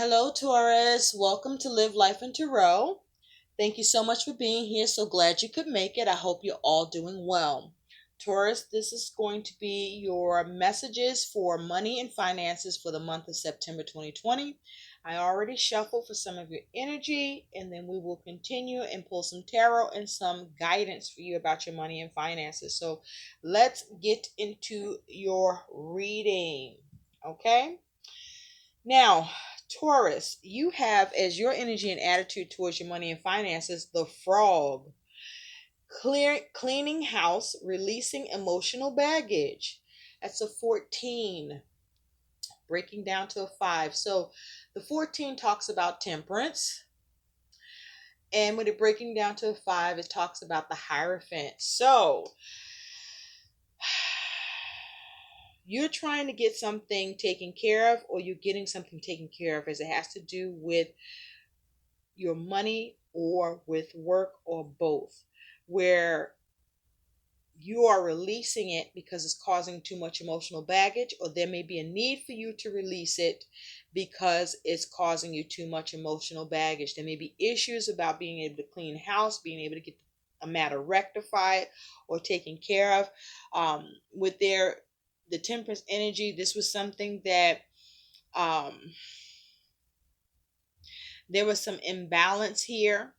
Hello, Taurus. Welcome to Live Life in Tarot. Thank you so much for being here. So glad you could make it. I hope you're all doing well. Taurus, this is going to be your messages for money and finances for the month of September 2020. I already shuffled for some of your energy, and then we will continue and pull some tarot and some guidance for you about your money and finances. So let's get into your reading. Okay? Now, Taurus, you have as your energy and attitude towards your money and finances the frog. Cleaning house, releasing emotional baggage. That's a 14. Breaking down to a 5. So the 14 talks about temperance. And when it breaking down to a 5, it talks about the Hierophant. So you're trying to get something taken care of, or you're getting something taken care of, as it has to do with your money or with work or both, where you are releasing it because it's causing too much emotional baggage, or there may be a need for you to release it because it's causing you too much emotional baggage. There may be issues about being able to clean house, being able to get a matter rectified or taken care of. With the temperance energy, this was something that there was some imbalance here,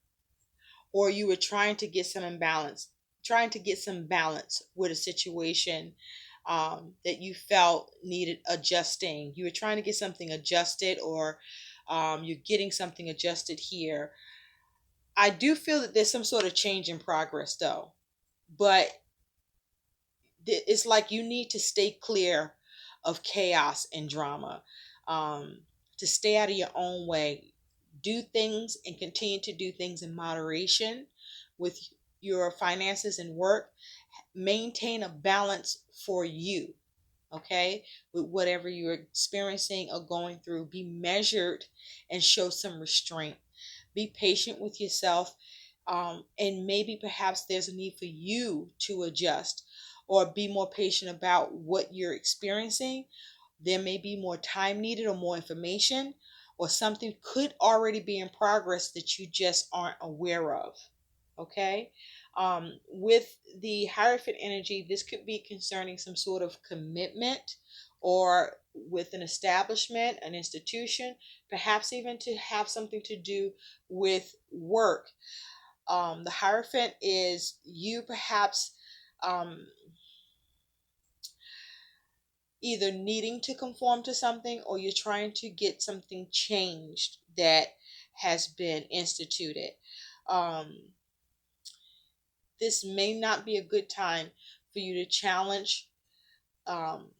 or you were trying to get some balance with a situation that you felt needed adjusting. You were trying to get something adjusted, or you're getting something adjusted here. I do feel that there's some sort of change in progress, though, but it's like you need to stay clear of chaos and drama, to stay out of your own way. Do things and continue to do things in moderation with your finances and work. Maintain a balance for you, okay, with whatever you're experiencing or going through. Be measured and show some restraint. Be patient with yourself, and maybe perhaps there's a need for you to adjust or be more patient about what you're experiencing. There may be more time needed or more information, or something could already be in progress that you just aren't aware of. Okay? With the Hierophant energy, this could be concerning some sort of commitment, or with an establishment, an institution, perhaps even to have something to do with work. The Hierophant is you perhaps either needing to conform to something, or you're trying to get something changed that has been instituted. Um, this may not be a good time for you to challenge um,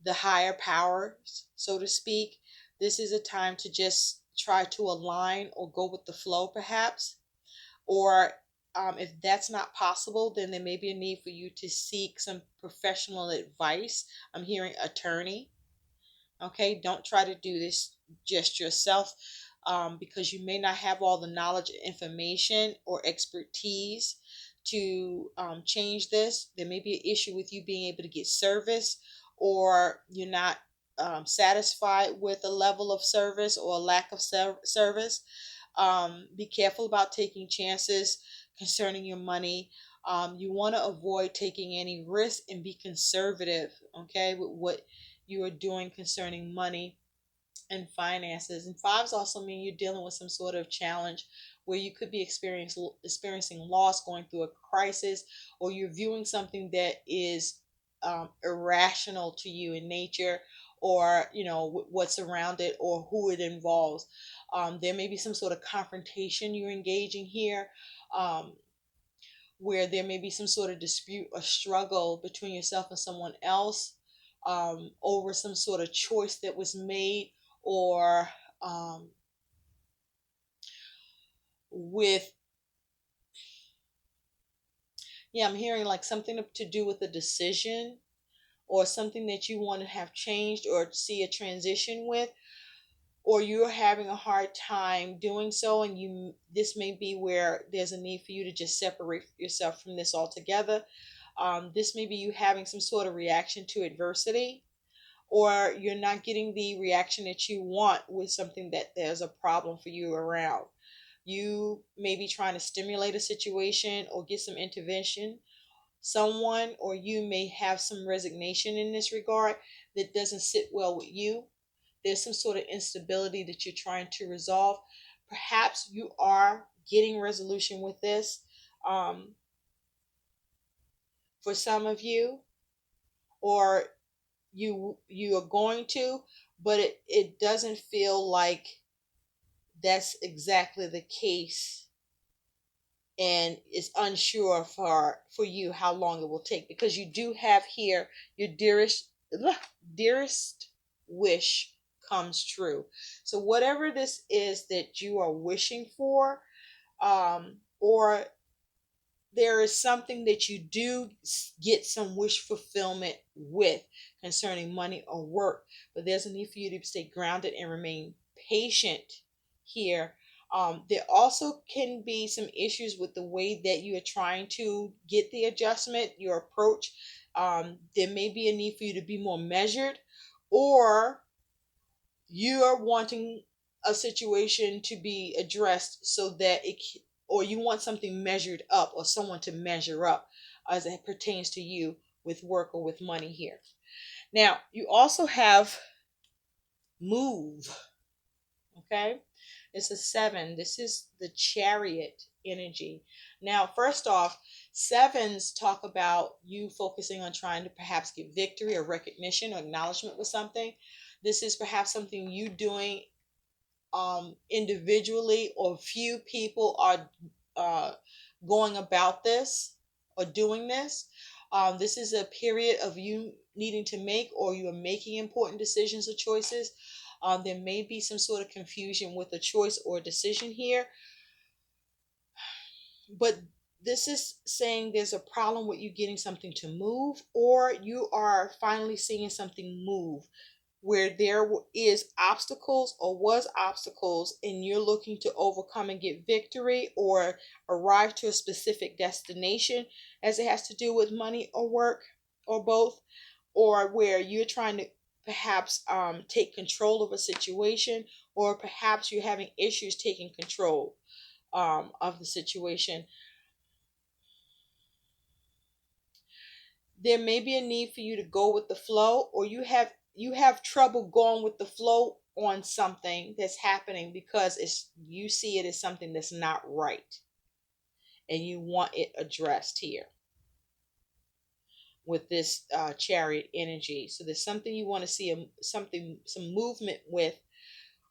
the higher powers, so to speak. This is a time to just try to align or go with the flow, perhaps. Or if that's not possible, then there may be a need for you to seek some professional advice. I'm hearing attorney. Okay, don't try to do this just yourself, because you may not have all the knowledge, information, or expertise to change this. There may be an issue with you being able to get service, or you're not satisfied with a level of service or a lack of service. Be careful about taking chances concerning your money. You want to avoid taking any risk and be conservative, okay, with what you are doing concerning money and finances. And fives also mean you're dealing with some sort of challenge where you could be experiencing loss, going through a crisis, or you're viewing something that is irrational to you in nature, or what's around it or who it involves. There may be some sort of confrontation you're engaging here, where there may be some sort of dispute or struggle between yourself and someone else, over some sort of choice that was made, or with, yeah, I'm hearing like something to do with a decision, or something that you want to have changed or see a transition with, or you're having a hard time doing so, and this may be where there's a need for you to just separate yourself from this altogether. This may be you having some sort of reaction to adversity, or you're not getting the reaction that you want with something that there's a problem for you around. You may be trying to stimulate a situation or get some intervention. Someone or you may have some resignation in this regard that doesn't sit well with you. There's some sort of instability that you're trying to resolve. Perhaps you are getting resolution with this. Um, for some of you, or you are going to, but it doesn't feel like that's exactly the case, and it's unsure for you how long it will take, because you do have here your dearest wish comes true. So whatever this is that you are wishing for, or there is something that you do get some wish fulfillment with concerning money or work, but there's a need for you to stay grounded and remain patient here. There also can be some issues with the way that you are trying to get the adjustment, your approach. There may be a need for you to be more measured, or you are wanting a situation to be addressed so that or you want something measured up, or someone to measure up as it pertains to you with work or with money here. Now, you also have move. Okay, it's a 7. This is the Chariot energy. Now, first off, sevens talk about you focusing on trying to perhaps get victory or recognition or acknowledgement with something. This is perhaps something you doing individually, or few people are uh, going about this or doing this. This is a period of you needing to make, or you are making important decisions or choices. There may be some sort of confusion with a choice or a decision here, but this is saying there's a problem with you getting something to move, or you are finally seeing something move where there is obstacles or was obstacles, and you're looking to overcome and get victory or arrive to a specific destination, as it has to do with money or work or both, or where you're trying to perhaps take control of a situation, or perhaps you're having issues taking control of the situation. There may be a need for you to go with the flow, or you have trouble going with the flow on something that's happening because it's you see it as something that's not right, and you want it addressed here with this Chariot energy. So there's something you want to see, some movement with,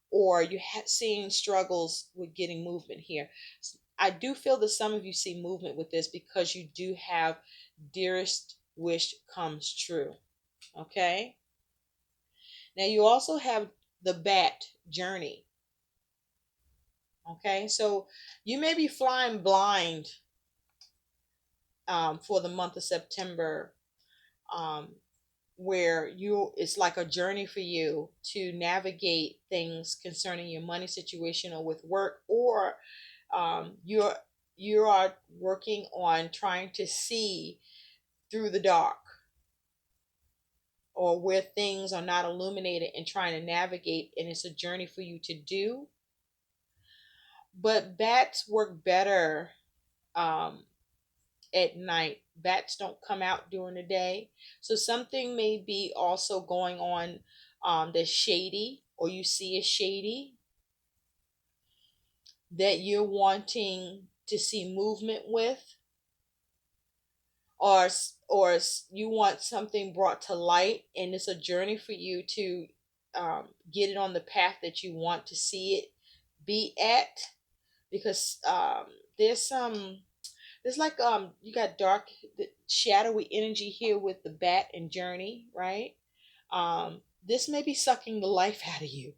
or you're seeing struggles with getting movement here. I do feel that some of you see movement with this because you do have dearest wish comes true. Okay. Now you also have the bat journey. Okay. So you may be flying blind for the month of September, um, where it's like a journey for you to navigate things concerning your money situation or with work, or you are working on trying to see through the dark, or where things are not illuminated, and trying to navigate, and it's a journey for you to do. But bats work better um, at night. Bats don't come out during the day. So something may be also going on that's shady, or you see is shady, that you're wanting to see movement with, or you want something brought to light, and it's a journey for you to get it on the path that you want to see it be at, because there's some there's like you got dark, shadowy energy here with the bat and journey, right? This may be sucking the life out of you,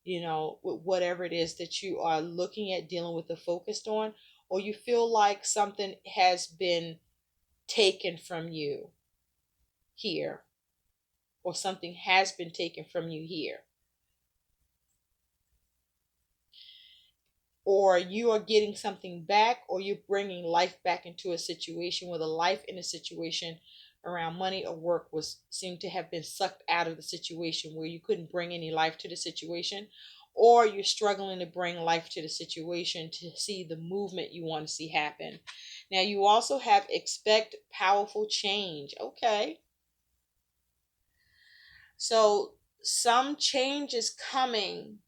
with whatever it is that you are looking at, dealing with, or focused on, or you feel like something has been taken from you here, or something has been taken from you here, or you are getting something back, or you're bringing life back into a situation, with a life in a situation around money or work was seemed to have been sucked out of the situation, where you couldn't bring any life to the situation, or you're struggling to bring life to the situation to see the movement you want to see happen. Now you also have expect powerful change. Okay. So some change is coming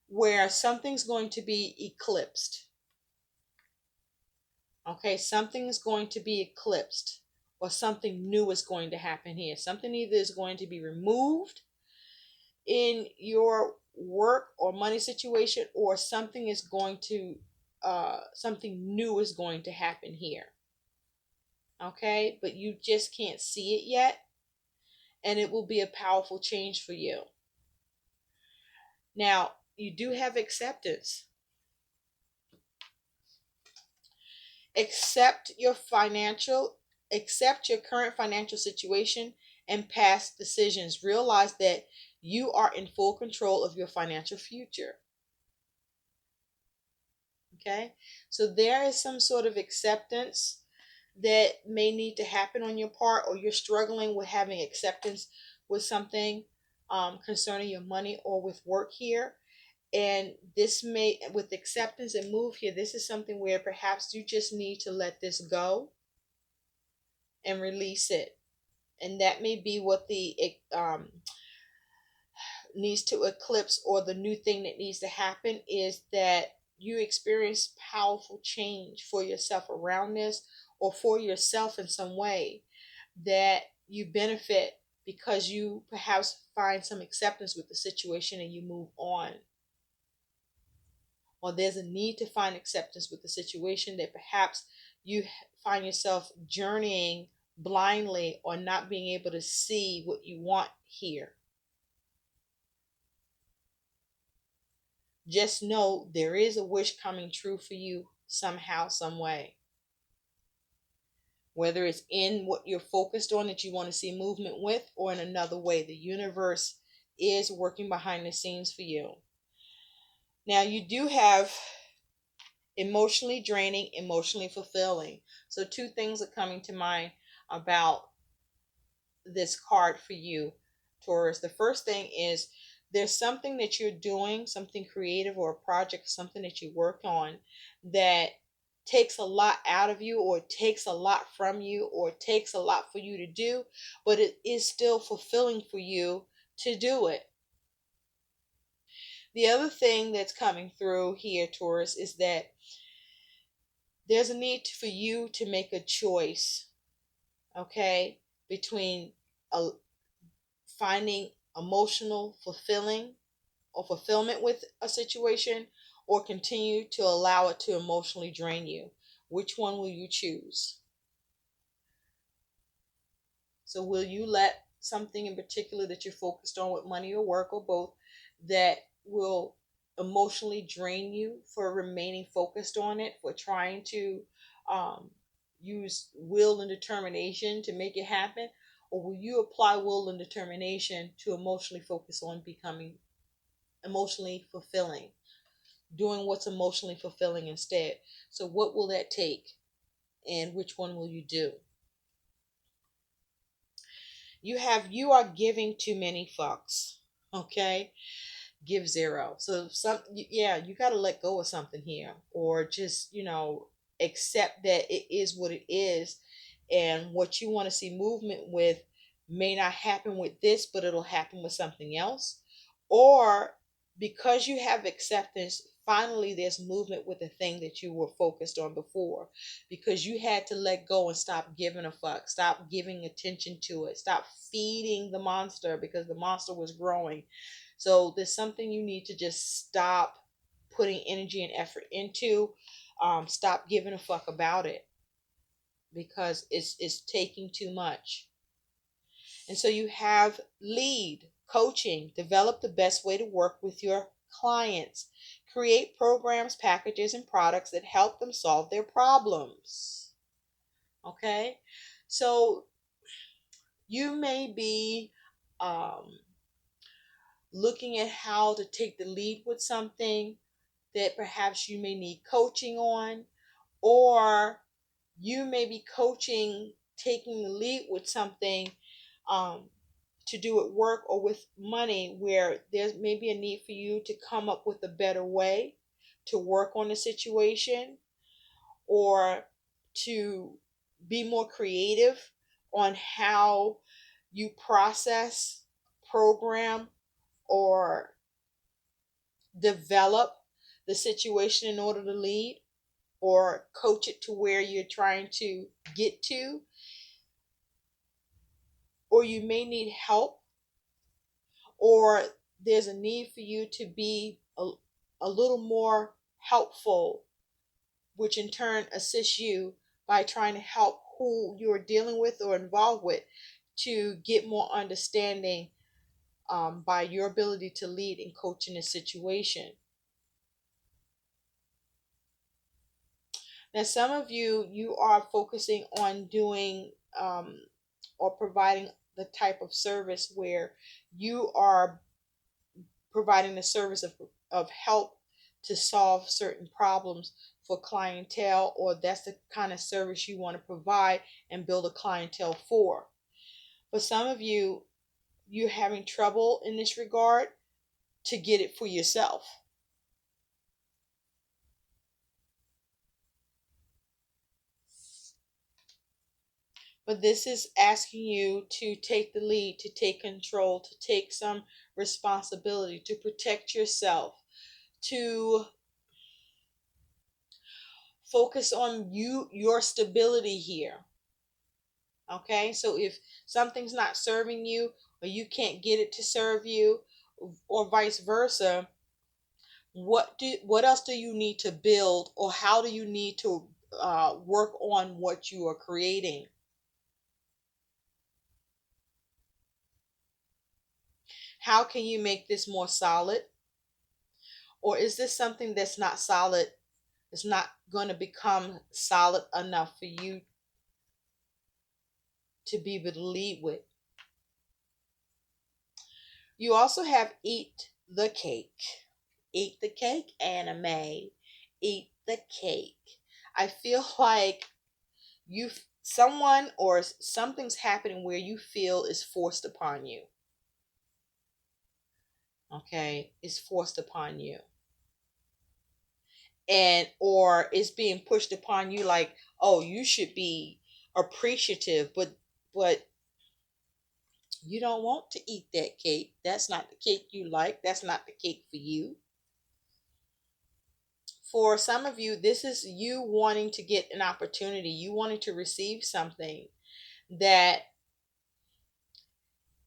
where something's going to be eclipsed. Okay, something is going to be eclipsed, or something new is going to happen here. Something either is going to be removed in your work or money situation, or something new is going to happen here. Okay, but you just can't see it yet, and it will be a powerful change for you. Now, you do have acceptance. Accept your financial, accept your current financial situation and past decisions. Realize that you are in full control of your financial future. Okay, so there is some sort of acceptance that may need to happen on your part, or you're struggling with having acceptance with something concerning your money or with work here. And this may, with acceptance and move here, this is something where perhaps you just need to let this go and release it. And that may be what the needs to eclipse, or the new thing that needs to happen is that you experience powerful change for yourself around this, or for yourself in some way, that you benefit because you perhaps find some acceptance with the situation and you move on. Or there's a need to find acceptance with the situation that perhaps you find yourself journeying blindly, or not being able to see what you want here. Just know there is a wish coming true for you somehow, some way. Whether it's in what you're focused on that you want to see movement with, or in another way, the universe is working behind the scenes for you. Now, you do have emotionally draining, emotionally fulfilling. So, two things are coming to mind about this card for you, Taurus. The first thing is, there's something that you're doing, something creative or a project, something that you work on that takes a lot out of you, or takes a lot from you, or takes a lot for you to do, but it is still fulfilling for you to do it. The other thing that's coming through here, Taurus, is that there's a need for you to make a choice, okay, between a, finding emotional fulfilling or fulfillment with a situation, or continue to allow it to emotionally drain you. Which one will you choose? So will you let something in particular that you're focused on with money or work, or both, that will emotionally drain you, for remaining focused on it, for trying to um, use will and determination to make it happen? Or will you apply will and determination to emotionally focus on becoming emotionally fulfilling, doing what's emotionally fulfilling instead? So what will that take, and which one will you do? You are giving too many fucks. Okay, give zero. So some, yeah, you got to let go of something here, or just, accept that it is what it is, and what you want to see movement with may not happen with this, but it'll happen with something else. Or because you have acceptance, finally there's movement with the thing that you were focused on before, because you had to let go and stop giving a fuck, stop giving attention to it, stop feeding the monster, because the monster was growing. So there's something you need to just stop putting energy and effort into. Stop giving a fuck about it, because it's taking too much. And so you have lead, coaching, develop the best way to work with your clients, create programs, packages, and products that help them solve their problems. Okay, so you may be um, looking at how to take the lead with something that perhaps you may need coaching on, or you may be coaching taking the lead with something, um, to do at work or with money, where there's maybe a need for you to come up with a better way to work on the situation, or to be more creative on how you process, program, or develop the situation in order to lead, or coach it to where you're trying to get to, or you may need help, or there's a need for you to be a little more helpful, which in turn assists you by trying to help who you're dealing with or involved with to get more understanding, by your ability to lead and coach in a situation. Now, some of you are focusing on doing, or providing the type of service where you are providing the service of help to solve certain problems for clientele, or that's the kind of service you want to provide and build a clientele for. For some of you, you're having trouble in this regard to get it for yourself. But this is asking you to take the lead, to take control, to take some responsibility, to protect yourself, to focus on your stability here. Okay? So if something's not serving you, or you can't get it to serve you, or vice versa, what else do you need to build, or how do you need to work on what you are creating? How can you make this more solid? Or is this something that's not solid? It's not going to become solid enough for you to be able to lead with. You also have eat the cake. Eat the cake, anime. Eat the cake. I feel like you someone or something's happening where you feel is forced upon you. Okay? It's forced upon you. And or it's being pushed upon you, like, oh, you should be appreciative, but you don't want to eat that cake. That's not the cake you like. That's not the cake for you. For some of you, this is you wanting to get an opportunity. You wanting to receive something that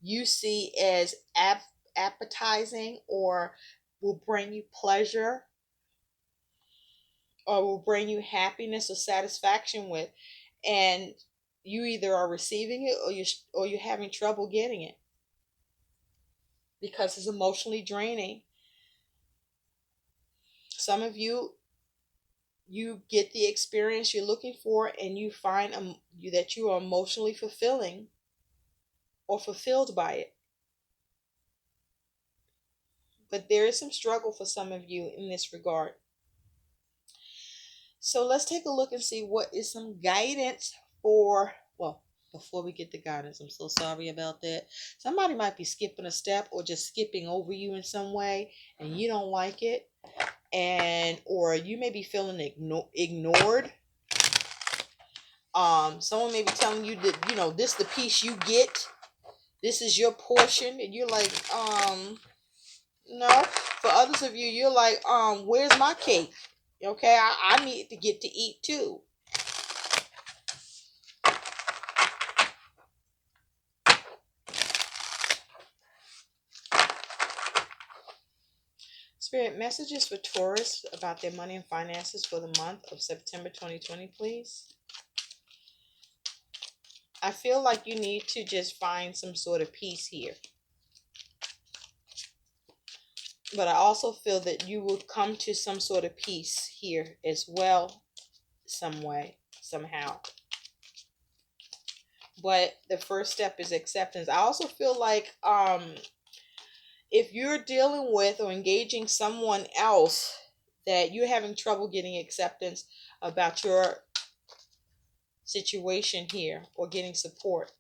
you see as appetizing, or will bring you pleasure, or will bring you happiness or satisfaction with, and you either are receiving it, or you're having trouble getting it because it's emotionally draining. Some of you get the experience you're looking for, and you find that you are emotionally fulfilling or fulfilled by it. But there is some struggle for some of you in this regard. So let's take a look and see what is some guidance for, well, before we get the guidance, I'm so sorry about that. Somebody might be skipping a step or just skipping over you in some way, and you don't like it. And or you may be feeling ignored. Someone may be telling you that, this the piece you get, this is your portion, and you're like, no. For others of you, you're like, where's my cake? Okay, I need to get to eat too. Spirit, messages for Taurus about their money and finances for the month of September 2020, please. I feel like you need to just find some sort of peace here. But I also feel that you will come to some sort of peace here as well, some way, somehow. But the first step is acceptance. I also feel like if you're dealing with or engaging someone else that you're having trouble getting acceptance about your situation here or getting support.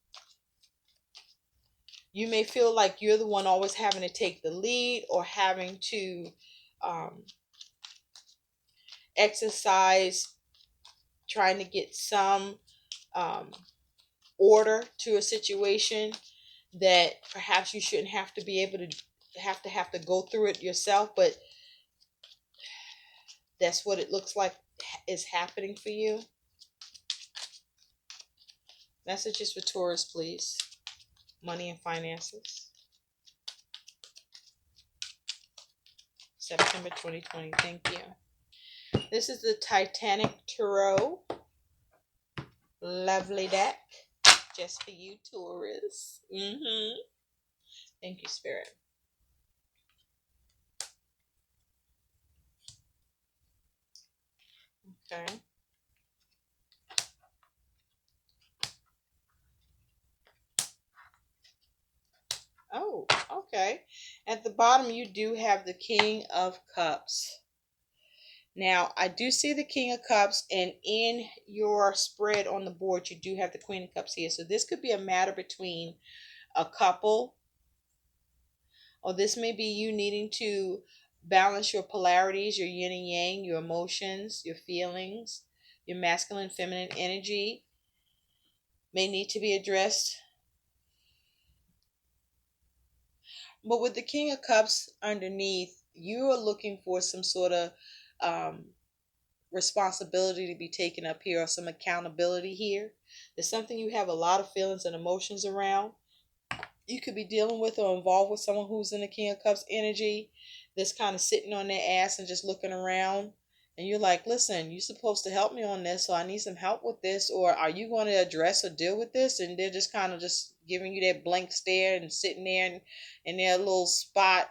You may feel like you're the one always having to take the lead or having to um, exercise, trying to get some um, order to a situation that perhaps you shouldn't have to be able to have to go through it yourself, but that's what it looks like is happening for you. Messages for Taurus, please. Money and finances. September 2020. Thank you. This is the Titanic Tarot. Lovely deck. Just for you, Taurus. Thank you, Spirit. Okay. Oh, okay. At the bottom, you do have the King of Cups. Now, I do see the King of Cups, and in your spread on the board, you do have the Queen of Cups here. So this could be a matter between a couple, or this may be you needing to balance your polarities, your yin and yang, your emotions, your feelings, your masculine, feminine energy may need to be addressed. But with the King of Cups underneath, you are looking for some sort of um, responsibility to be taken up here or some accountability here. There's something you have a lot of feelings and emotions around. You could be dealing with or involved with someone who's in the King of Cups energy that's kind of sitting on their ass and just looking around. And you're like, listen, you're supposed to help me on this, so I need some help with this. Or are you going to address or deal with this? And they're just kind of just giving you that blank stare and sitting there in their little spot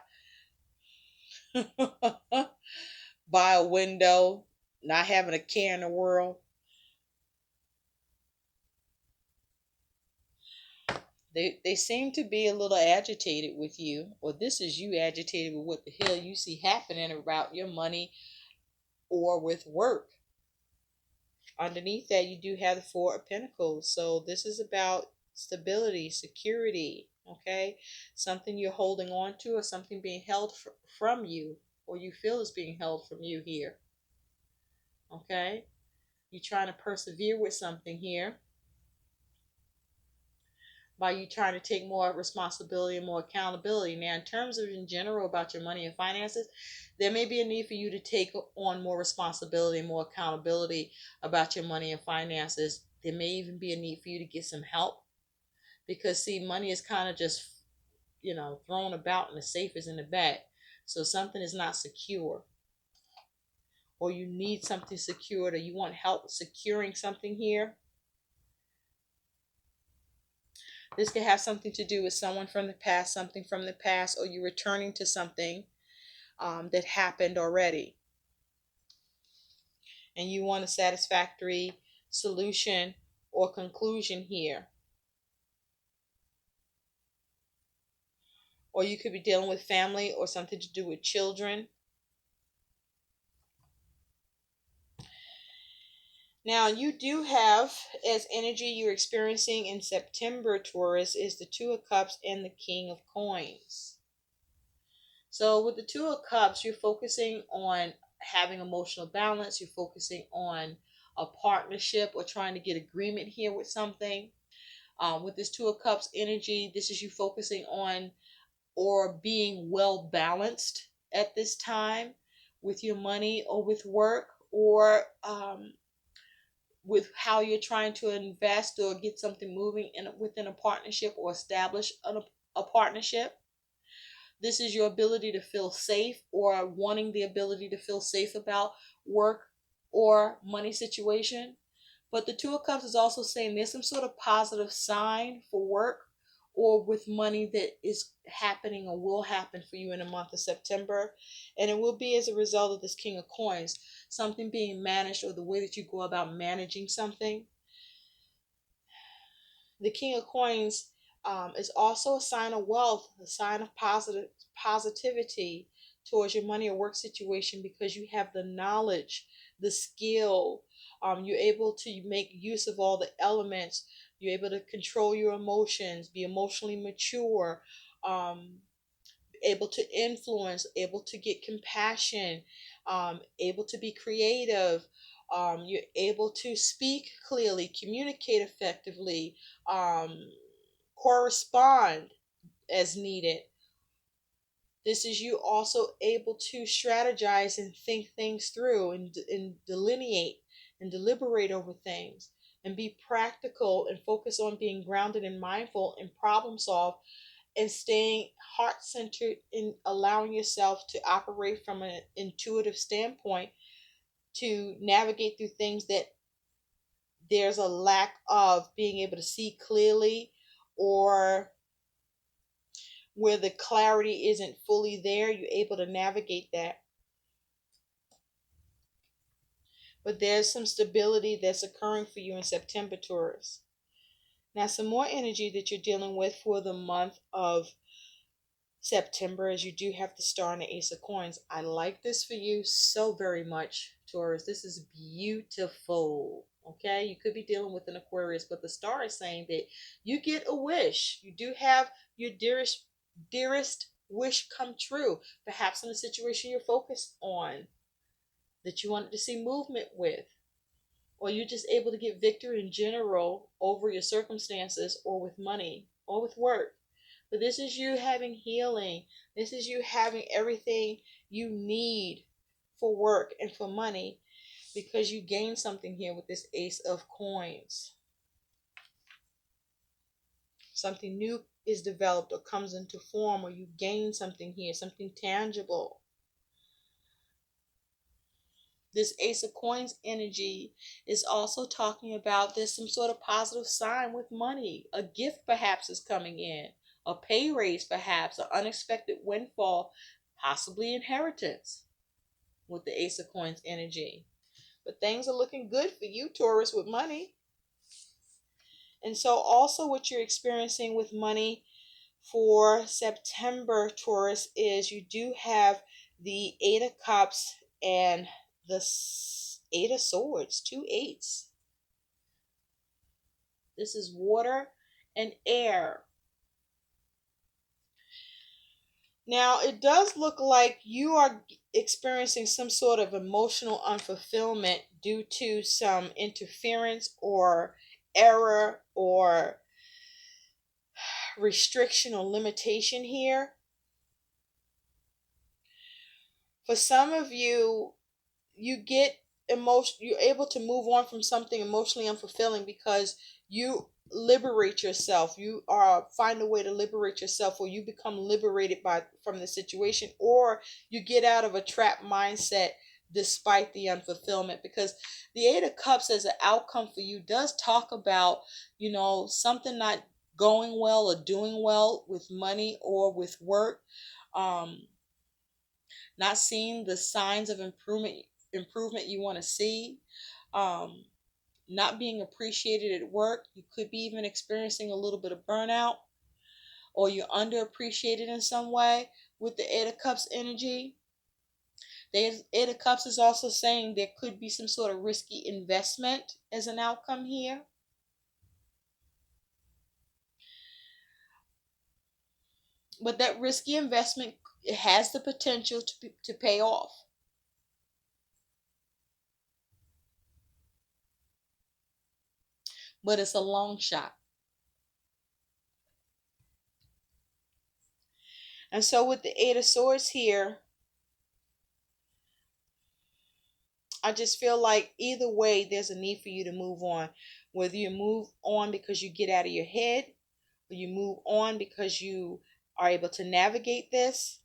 by a window, not having a care in the world. They seem to be a little agitated with you, or this is you agitated with what the hell you see happening about your money or with work. Underneath that, you do have the Four of Pentacles. So this is about stability, security, okay? Something you're holding on to or something being held from you, or you feel is being held from you here, okay? You're trying to persevere with something here by you trying to take more responsibility and more accountability. Now, in terms of in general about your money and finances, there may be a need for you to take on more responsibility and more accountability about your money and finances. There may even be a need for you to get some help because, see, money is kind of just, thrown about and the safe is in the back. So something is not secure, or you need something secured, or you want help securing something here. This could have something to do with someone from the past, something from the past, or you returning to something that happened already. And you want a satisfactory solution or conclusion here. Or you could be dealing with family or something to do with children. Now, you do have, as energy you're experiencing in September, Taurus, is the Two of Cups and the King of Coins. So with the Two of Cups, you're focusing on having emotional balance. You're focusing on a partnership or trying to get agreement here with something. With this Two of Cups energy, this is you focusing on or being well balanced at this time with your money or with work, or with how you're trying to invest or get something moving within a partnership or establish a partnership. This is your ability to feel safe or wanting the ability to feel safe about work or money situation. But the Two of Cups is also saying there's some sort of positive sign for work or with money that is happening or will happen for you in the month of September. And it will be as a result of this King of Coins, something being managed or the way that you go about managing something. The King of Coins is also a sign of wealth, a sign of positivity towards your money or work situation, because you have the knowledge, the skill, You're able to make use of all the elements. You're able to control your emotions, be emotionally mature, able to influence, able to get compassion, able to be creative. You're able to speak clearly, communicate effectively, correspond as needed. This is you also able to strategize and think things through, and delineate and deliberate over things, and be practical and focus on being grounded and mindful and problem solve, and staying heart centered and allowing yourself to operate from an intuitive standpoint to navigate through things that there's a lack of being able to see clearly, or where the clarity isn't fully there. You're able to navigate that. But there's some stability that's occurring for you in September, Taurus. Now, some more energy that you're dealing with for the month of September, as you do have the Star and the Ace of Coins. I like this for you so very much, Taurus. This is beautiful. Okay, you could be dealing with an Aquarius, but the Star is saying that you get a wish. You do have your dearest wish come true. Perhaps in a situation you're focused on, that you wanted to see movement with, or you're just able to get victory in general over your circumstances, or with money, or with work. But this is you having healing. This is you having everything you need for work and for money, because you gain something here with this Ace of Coins. Something new is developed or comes into form, or you gain something here, something tangible. This Ace of Coins energy is also talking about there's some sort of positive sign with money. A gift perhaps is coming in, a pay raise perhaps, an unexpected windfall, possibly inheritance with the Ace of Coins energy. But things are looking good for you, Taurus, with money. And so also what you're experiencing with money for September, Taurus, is you do have the Eight of Cups and the Eight of Swords, two eights. This is water and air. Now, it does look like you are experiencing some sort of emotional unfulfillment due to some interference or error or restriction or limitation here. For some of you, you get you're able to move on from something emotionally unfulfilling because you liberate yourself. You find a way to liberate yourself, or you become liberated from the situation, or you get out of a trap mindset despite the unfulfillment. Because the Eight of Cups as an outcome for you does talk about, something not going well or doing well with money or with work. Not seeing the signs of improvement you want to see, um, not being appreciated at work. You could be even experiencing a little bit of burnout, or you're underappreciated in some way with the Eight of Cups energy. The Eight of Cups is also saying there could be some sort of risky investment as an outcome here. But that risky investment, it has the potential to pay off. But it's a long shot. And so with the Eight of Swords here, I just feel like either way, there's a need for you to move on. Whether you move on because you get out of your head, or you move on because you are able to navigate this.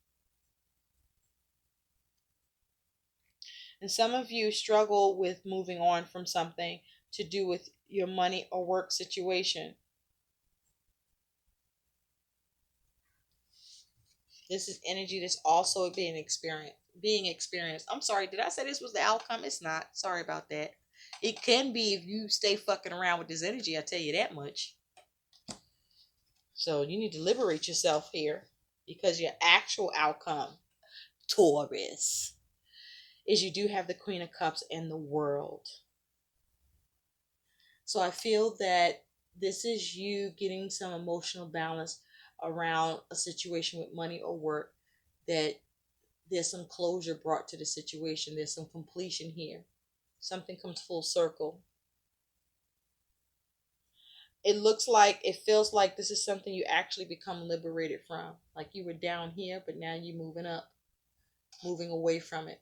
And some of you struggle with moving on from something to do with your money or work situation. This is energy that's also being experienced. I'm sorry, did I say this was the outcome? It's not. Sorry about that. It can be if you stay fucking around with this energy, I tell you that much. So you need to liberate yourself here, because your actual outcome, Taurus, is you do have the Queen of Cups in the world. So I feel that this is you getting some emotional balance around a situation with money or work, that there's some closure brought to the situation. There's some completion here. Something comes full circle. It looks like, it feels like this is something you actually become liberated from. Like you were down here, but now you're moving up, moving away from it.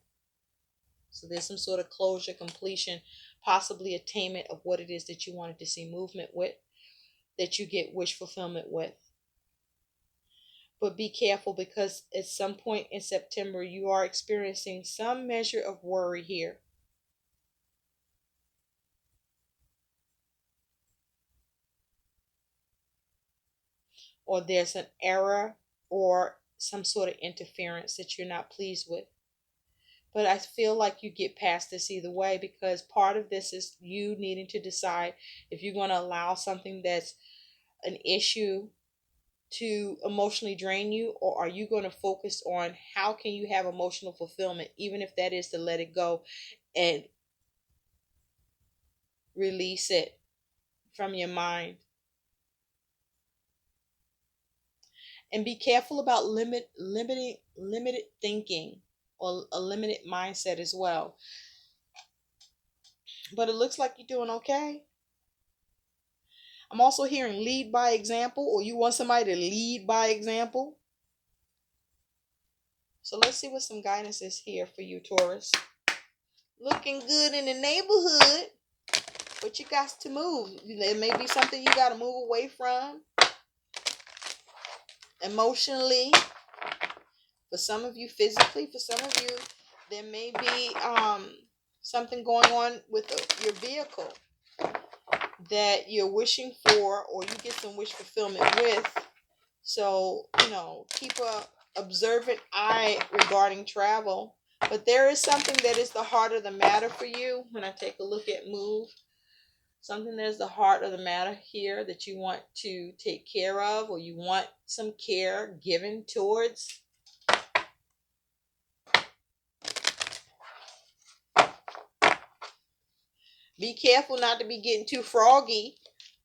So there's some sort of closure, completion, possibly attainment of what it is that you wanted to see movement with, that you get wish fulfillment with. But be careful, because at some point in September, you are experiencing some measure of worry here. Or there's an error or some sort of interference that you're not pleased with. But I feel like you get past this either way, because part of this is you needing to decide if you're going to allow something that's an issue to emotionally drain you, or are you going to focus on how can you have emotional fulfillment, even if that is to let it go and release it from your mind. And be careful about limited thinking, or a limited mindset as well. But it looks like you're doing okay. I'm also hearing lead by example, or you want somebody to lead by example. So let's see what some guidance is here for you, Taurus. Looking good in the neighborhood, but you got to move. There may be something you got to move away from emotionally. For some of you, physically. For some of you, there may be something going on with your vehicle that you're wishing for, or you get some wish fulfillment with. So, keep a observant eye regarding travel. But there is something that is the heart of the matter for you when I take a look at move. Something that is the heart of the matter here that you want to take care of, or you want some care given towards. Be careful not to be getting too froggy,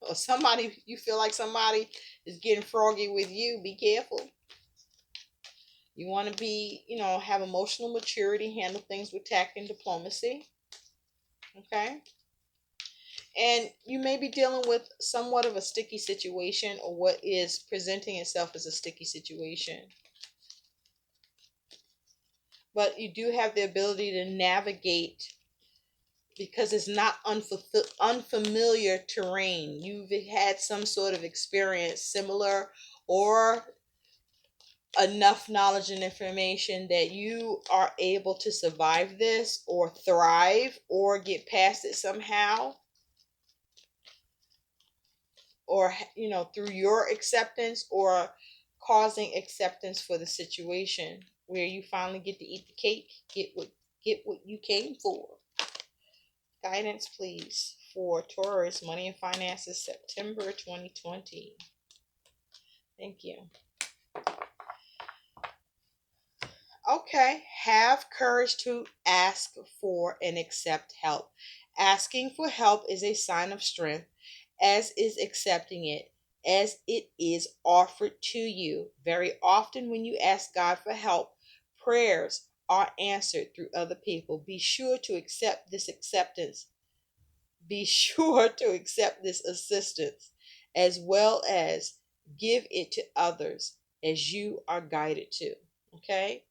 or somebody, you feel like somebody is getting froggy with you. Be careful. You want to be, have emotional maturity, handle things with tact and diplomacy. Okay. And you may be dealing with somewhat of a sticky situation, or what is presenting itself as a sticky situation. But you do have the ability to navigate, because it's not unfamiliar terrain. You've had some sort of experience similar, or enough knowledge and information that you are able to survive this, or thrive, or get past it somehow, or through your acceptance, or causing acceptance for the situation, where you finally get to eat the cake, get what you came for. Guidance, please, for Taurus, money and finances, September 2020. Thank you. Okay, have courage to ask for and accept help. Asking for help is a sign of strength, as is accepting it, as it is offered to you. Very often, when you ask God for help, prayers are answered through other people. Be sure to accept this acceptance. Be sure to accept this assistance, as well as give it to others as you are guided to. Okay?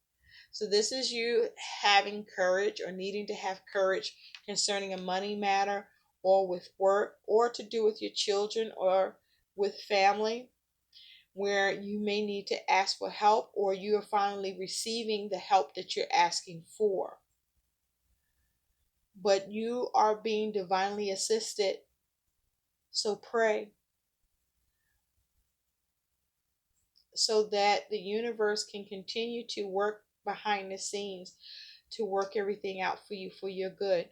So this is you having courage, or needing to have courage concerning a money matter, or with work, or to do with your children, or with family, where you may need to ask for help, or you are finally receiving the help that you're asking for. But you are being divinely assisted. So pray, so that the universe can continue to work behind the scenes, to work everything out for you for your good.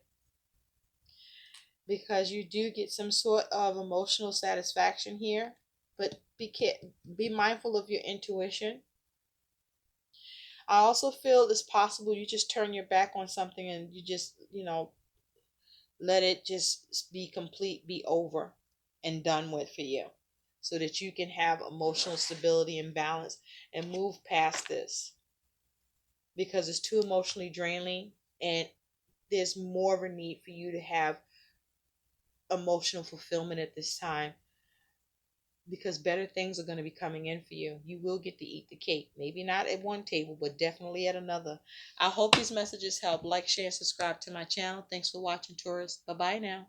Because you do get some sort of emotional satisfaction here, but be mindful of your intuition. I also feel it's possible you just turn your back on something, and you just Let it just be complete, be over and done with for you, so that you can have emotional stability and balance and move past this, because it's too emotionally draining, and there's more of a need for you to have emotional fulfillment at this time, because better things are going to be coming in for you. You will get to eat the cake. Maybe not at one table, but definitely at another. I hope these messages help. Like, share, and subscribe to my channel. Thanks for watching, Taurus. Bye bye now.